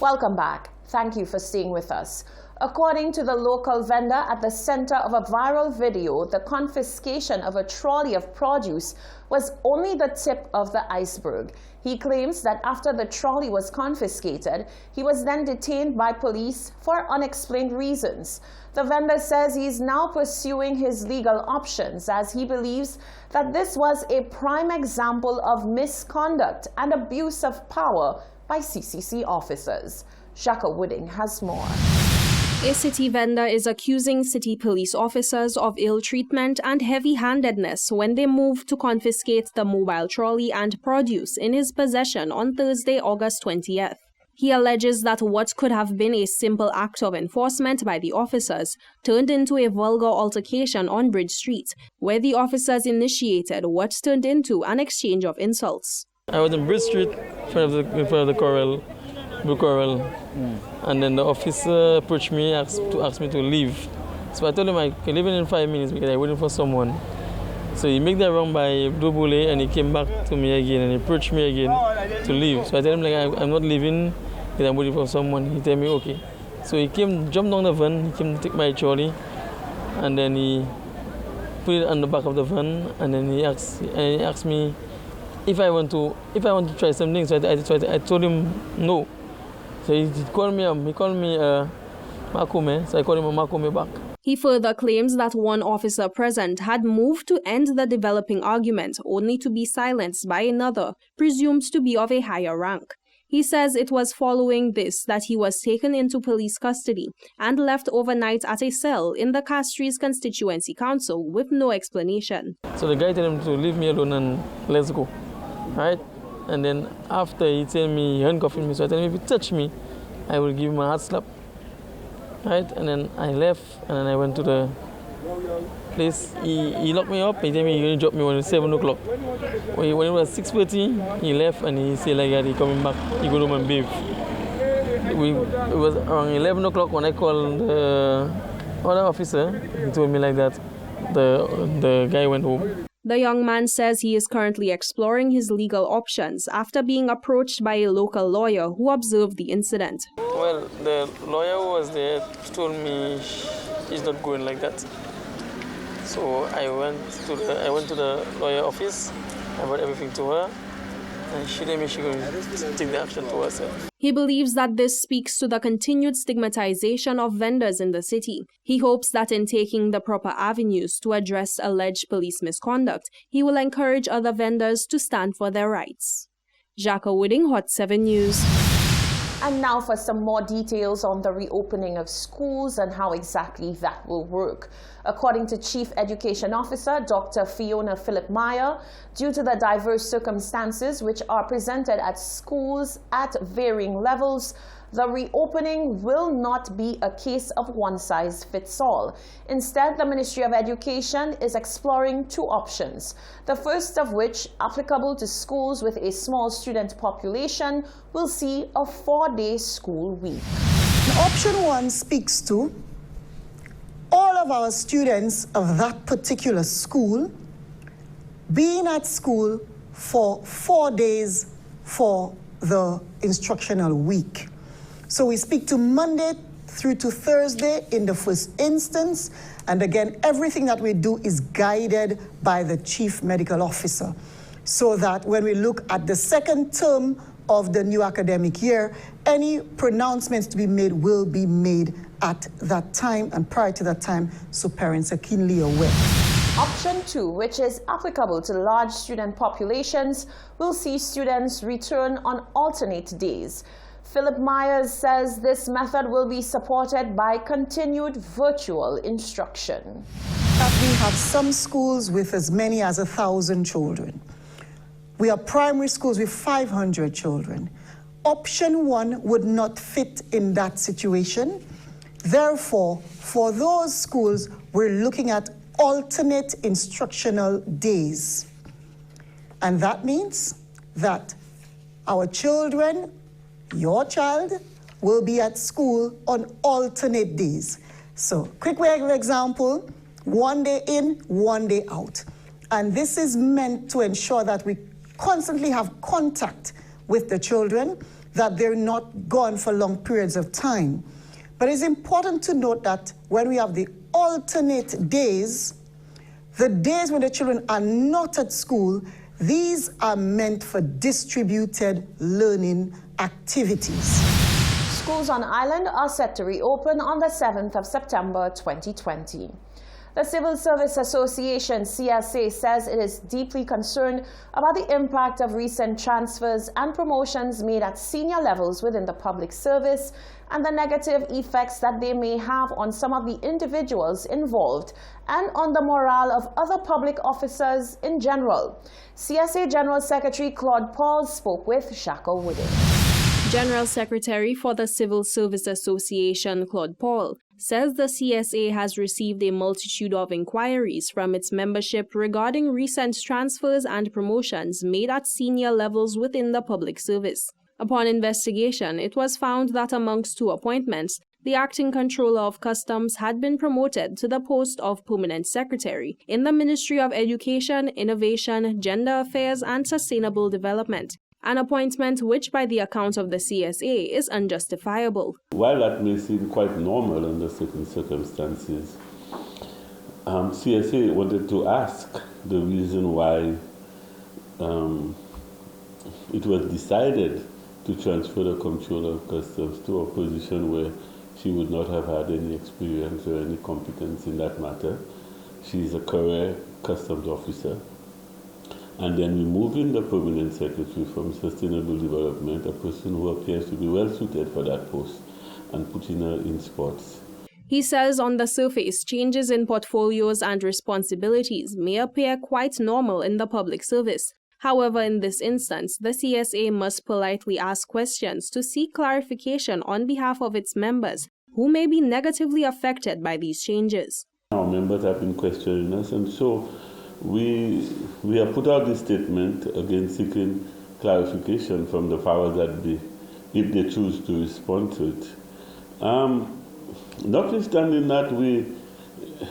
Welcome back. Thank you for staying with us. According to the local vendor at the center of a viral video, the confiscation of a trolley of produce was only the tip of the iceberg. He claims that after the trolley was confiscated, he was then detained by police for unexplained reasons. The vendor says he is now pursuing his legal options as he believes that this was a prime example of misconduct and abuse of power by CCC officers. Jacques Wooding has more. A city vendor is accusing city police officers of ill treatment and heavy-handedness when they moved to confiscate the mobile trolley and produce in his possession on Thursday, August 20th. He alleges that what could have been a simple act of enforcement by the officers turned into a vulgar altercation on Bridge Street, where the officers initiated what turned into an exchange of insults. I was in Bridge Street in front of the Coral. Blue Coral, and then the officer approached me, asked me to leave. So I told him I can leave in 5 minutes because I'm waiting for someone. So he made that wrong by Dobule, and he came back to me again and he approached me again to leave. So I told him I'm not leaving because I'm waiting for someone. He told me okay. So he jumped on the van, he came to take my trolley, and then he put it on the back of the van, and then he asked me if I want to try something. So I told him no. So he called me Makume, so I called him a Makume back. He further claims that one officer present had moved to end the developing argument only to be silenced by another, presumed to be of a higher rank. He says it was following this that he was taken into police custody and left overnight at a cell in the Castries Constituency Council with no explanation. So the guy told him to leave me alone and let's go, right? And then after he told me, he handcuffed me, so I told him if he touch me, I will give him a hard slap. Right? And then I left, and then I went to the place. He locked me up. He told me he only dropped me when 7 o'clock. When it was 6:30, he left, and he said like that, he coming back, he go home and bathe. It was around 11 o'clock when I called the other officer. He told me like that the guy went home. The young man says he is currently exploring his legal options after being approached by a local lawyer who observed the incident. Well, the lawyer who was there told me he's not going like that. So I went to the lawyer office, I brought everything to her, and she told me she going to take the action to herself. He believes that this speaks to the continued stigmatization of vendors in the city. He hopes that in taking the proper avenues to address alleged police misconduct, he will encourage other vendors to stand for their rights. Jacques Wooding, Hot 7 News. And now for some more details on the reopening of schools and how exactly that will work. According to Chief Education Officer Dr. Fiona Philip-Meyer, due to the diverse circumstances which are presented at schools at varying levels, the reopening will not be a case of one-size-fits-all. Instead, the Ministry of Education is exploring two options, the first of which, applicable to schools with a small student population, will see a 4-day school week. Option 1 speaks to all of our students of that particular school being at school for 4 days for the instructional week. So we speak to Monday through to Thursday in the first instance. And again, everything that we do is guided by the Chief Medical Officer. So that when we look at the second term of the new academic year, any pronouncements to be made will be made at that time and prior to that time, so parents are keenly aware. Option 2, which is applicable to large student populations, will see students return on alternate days. Philip-Meyer says this method will be supported by continued virtual instruction. We have some schools with as many as 1,000 children. We have primary schools with 500 children. Option 1 would not fit in that situation. Therefore, for those schools, we're looking at alternate instructional days. And that means that our children, your child, will be at school on alternate days. So, quick way of example, 1 day in, 1 day out. And this is meant to ensure that we constantly have contact with the children that they're not gone for long periods of time. But it's important to note that when we have the alternate days, the days when the children are not at school, these are meant for distributed learning activities. Schools on island are set to reopen on the 7th of September 2020. The Civil Service Association, CSA, says it is deeply concerned about the impact of recent transfers and promotions made at senior levels within the public service and the negative effects that they may have on some of the individuals involved and on the morale of other public officers in general. CSA General Secretary Claude Paul spoke with Shaka Wooding. General Secretary for the Civil Service Association, Claude Paul, says the CSA has received a multitude of inquiries from its membership regarding recent transfers and promotions made at senior levels within the public service. Upon investigation, it was found that amongst two appointments, the acting controller of customs had been promoted to the post of permanent secretary in the Ministry of Education, Innovation, Gender Affairs and Sustainable Development, an appointment which, by the account of the CSA, is unjustifiable. While that may seem quite normal under certain circumstances, CSA wanted to ask the reason why it was decided to transfer the Comptroller of Customs to a position where she would not have had any experience or any competence in that matter. She is a career customs officer. And then removing the permanent secretary from sustainable development, a person who appears to be well suited for that post, and putting her in sports. He says on the surface, changes in portfolios and responsibilities may appear quite normal in the public service. However, in this instance, the CSA must politely ask questions to seek clarification on behalf of its members, who may be negatively affected by these changes. Our members have been questioning us, and so we have put out this statement again seeking clarification from the powers that be, if they choose to respond to it. Notwithstanding that,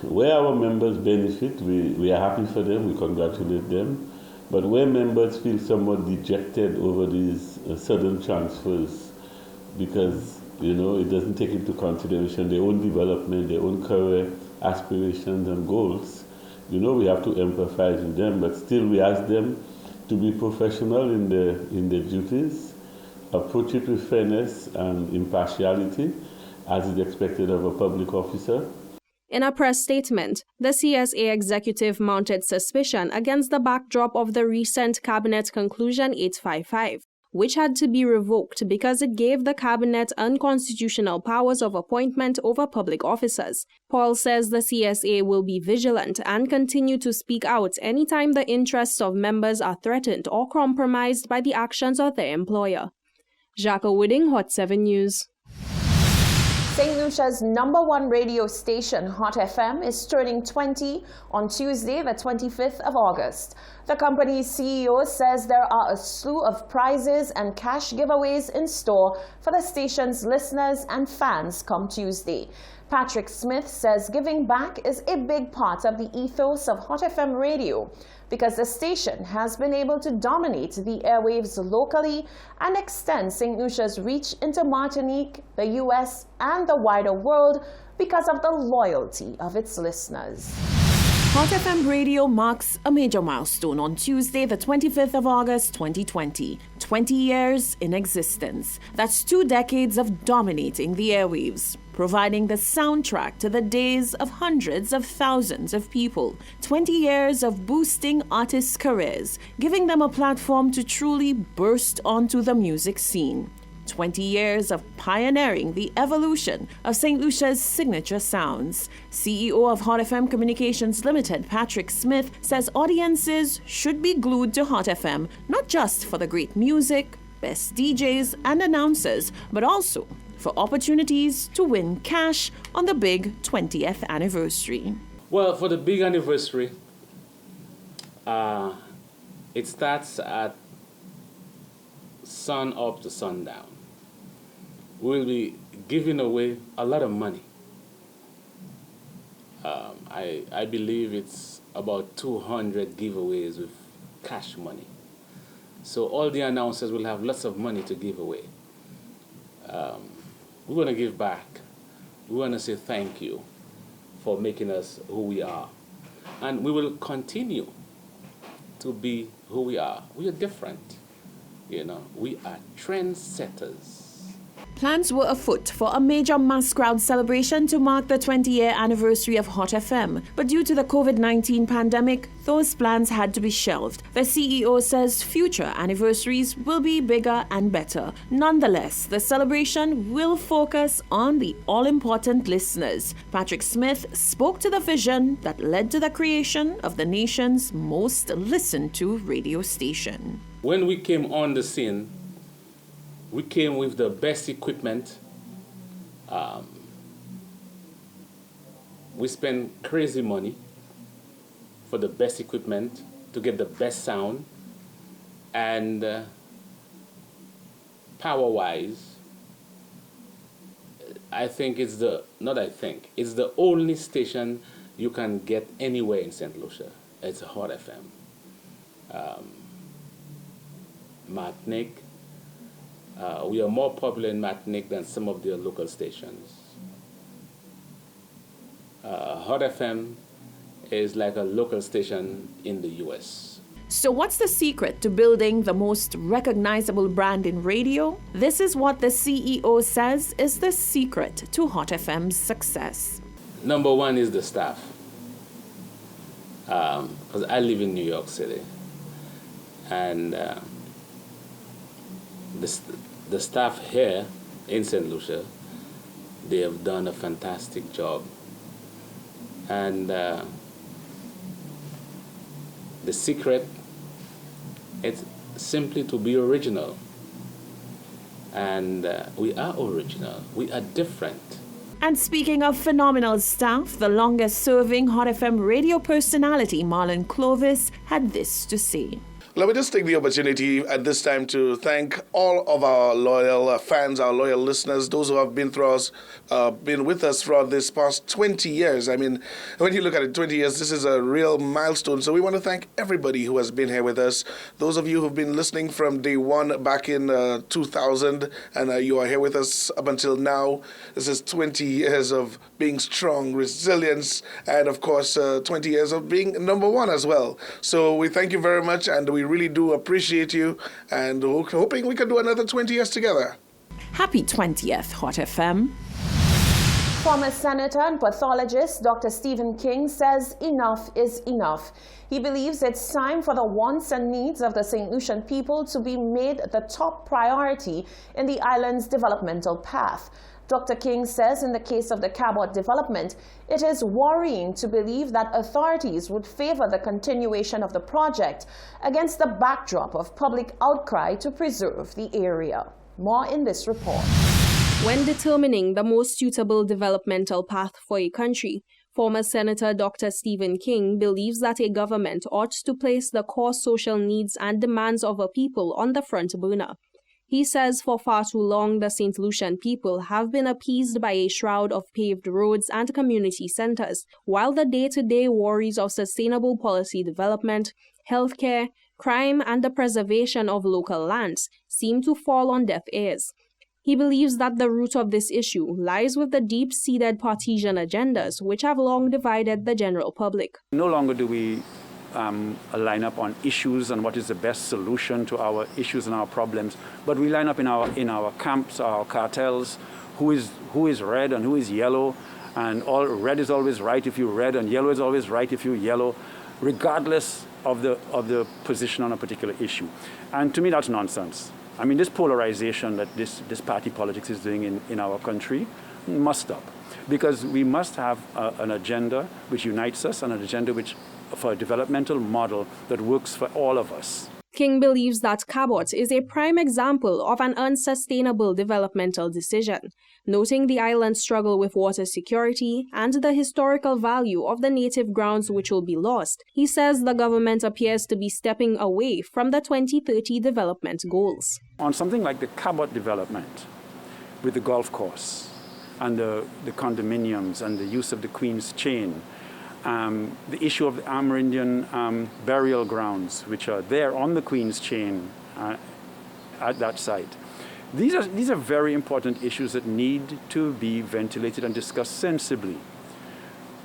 where our members benefit, we are happy for them, we congratulate them. But where members feel somewhat dejected over these sudden transfers, because it doesn't take into consideration their own development, their own career aspirations and goals, we have to empathize with them, but still we ask them to be professional in their duties, approach it with fairness and impartiality, as is expected of a public officer. In a press statement, the CSA executive mounted suspicion against the backdrop of the recent Cabinet Conclusion 855, which had to be revoked because it gave the Cabinet unconstitutional powers of appointment over public officers. Paul says the CSA will be vigilant and continue to speak out anytime the interests of members are threatened or compromised by the actions of their employer. Jacques Wooding, Hot 7 News. St. Lucia's #1 radio station, Hot FM, is turning 20 on Tuesday, the 25th of August. The company's CEO says there are a slew of prizes and cash giveaways in store for the station's listeners and fans come Tuesday. Patrick Smith says giving back is a big part of the ethos of Hot FM radio, because the station has been able to dominate the airwaves locally and extend St. Lucia's reach into Martinique, the U.S., and the wider world because of the loyalty of its listeners. Hot FM Radio marks a major milestone on Tuesday, the 25th of August, 2020. 20 years in existence. That's 2 decades of dominating the airwaves, providing the soundtrack to the days of hundreds of thousands of people. 20 years of boosting artists' careers, giving them a platform to truly burst onto the music scene. 20 years of pioneering the evolution of St. Lucia's signature sounds. CEO of Hot FM Communications Limited, Patrick Smith, says audiences should be glued to Hot FM, not just for the great music, best DJs and announcers, but also for opportunities to win cash on the big 20th anniversary. Well, for the big anniversary, it starts at sun up to sundown. We'll be giving away a lot of money. I believe it's about 200 giveaways with cash money. So all the announcers will have lots of money to give away. we want to give back. We want to say thank you for making us who we are. And we will continue to be who we are. We are different. We are trendsetters. Plans were afoot for a major mass crowd celebration to mark the 20-year anniversary of Hot FM. But due to the COVID-19 pandemic, those plans had to be shelved. The CEO says future anniversaries will be bigger and better. Nonetheless, the celebration will focus on the all-important listeners. Patrick Smith spoke to the vision that led to the creation of the nation's most listened-to radio station. When we came on the scene, we came with the best equipment. We spent crazy money for the best equipment to get the best sound. And power-wise, it's the only station you can get anywhere in St. Lucia. It's Hot FM. Martinique. We are more popular in Martinique than some of their local stations. Hot FM is like a local station in the U.S. So what's the secret to building the most recognizable brand in radio? This is what the CEO says is the secret to Hot FM's success. Number one is the staff. Because I live in New York City. And the staff here in St. Lucia, they have done a fantastic job. And the secret is simply to be original. And we are original. We are different. And speaking of phenomenal staff, the longest-serving Hot FM radio personality, Marlon Clovis, had this to say. Let me just take the opportunity at this time to thank all of our loyal fans, our loyal listeners, those who have been with us throughout this past 20 years. I mean, when you look at it, 20 years, this is a real milestone. So we want to thank everybody who has been here with us. Those of you who've been listening from day one back in 2000, and you are here with us up until now. This is 20 years of being strong, resilience, and of course, 20 years of being number one as well. So we thank you very much, and we really do appreciate you, and hoping we can do another 20 years together. Happy 20th, Hot FM. Former Senator and pathologist Dr. Stephen King says enough is enough. He believes it's time for the wants and needs of the St. Lucian people to be made the top priority in the island's developmental path. Dr. King says in the case of the Cabot development, it is worrying to believe that authorities would favor the continuation of the project against the backdrop of public outcry to preserve the area. More in this report. When determining the most suitable developmental path for a country, former Senator Dr. Stephen King believes that a government ought to place the core social needs and demands of a people on the front burner. He says for far too long, the St. Lucian people have been appeased by a shroud of paved roads and community centers, while the day-to-day worries of sustainable policy development, healthcare, crime, and the preservation of local lands seem to fall on deaf ears. He believes that the root of this issue lies with the deep-seated partisan agendas which have long divided the general public. No longer do we line up on issues and what is the best solution to our issues and our problems, but we line up in our camps, our cartels, who is red and who is yellow, and all red is always right if you're red and yellow is always right if you're yellow, regardless of the position on a particular issue. And to me, that's nonsense. I mean, this polarization that this party politics is doing in our country must stop, because we must have an agenda which unites us and an agenda which for a developmental model that works for all of us. King believes that Cabot is a prime example of an unsustainable developmental decision, noting the island's struggle with water security and the historical value of the native grounds which will be lost. He says the government appears to be stepping away from the 2030 development goals. On something like the Cabot development, with the golf course and the condominiums and the use of the Queen's Chain, the issue of the Amerindian burial grounds, which are there on the Queen's Chain at that site. These are very important issues that need to be ventilated and discussed sensibly.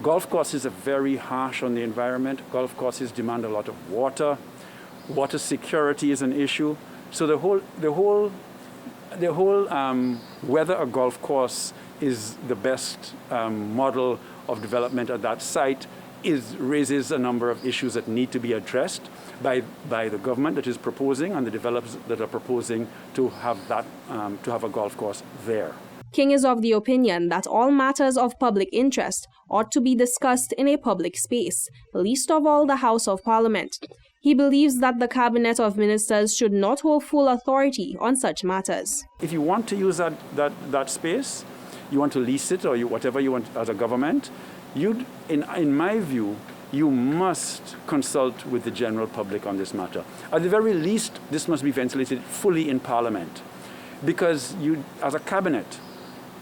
Golf courses are very harsh on the environment. Golf courses demand a lot of water. Water security is an issue. So the whole whether a golf course is the best model of development at that site raises a number of issues that need to be addressed by the government that is proposing and the developers that are proposing to have a golf course there. King is of the opinion that all matters of public interest ought to be discussed in a public space, least of all the House of Parliament. He believes that the Cabinet of Ministers should not hold full authority on such matters. If you want to use that space, you want to lease it or whatever you want as a government, in my view, you must consult with the general public on this matter. At the very least, this must be ventilated fully in Parliament. Because you, as a cabinet,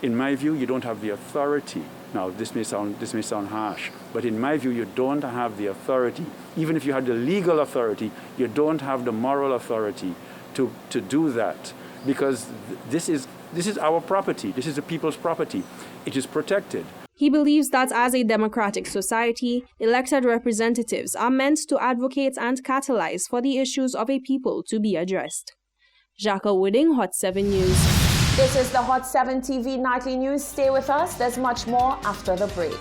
in my view, you don't have the authority. Now, this may sound harsh, but in my view, you don't have the authority. Even if you had the legal authority, you don't have the moral authority to do that. Because this is our property. This is the people's property. It is protected. He believes that as a democratic society, elected representatives are meant to advocate and catalyze for the issues of a people to be addressed. Jacques Wooding, Hot 7 News. This is the Hot 7 TV Nightly News. Stay with us. There's much more after the break.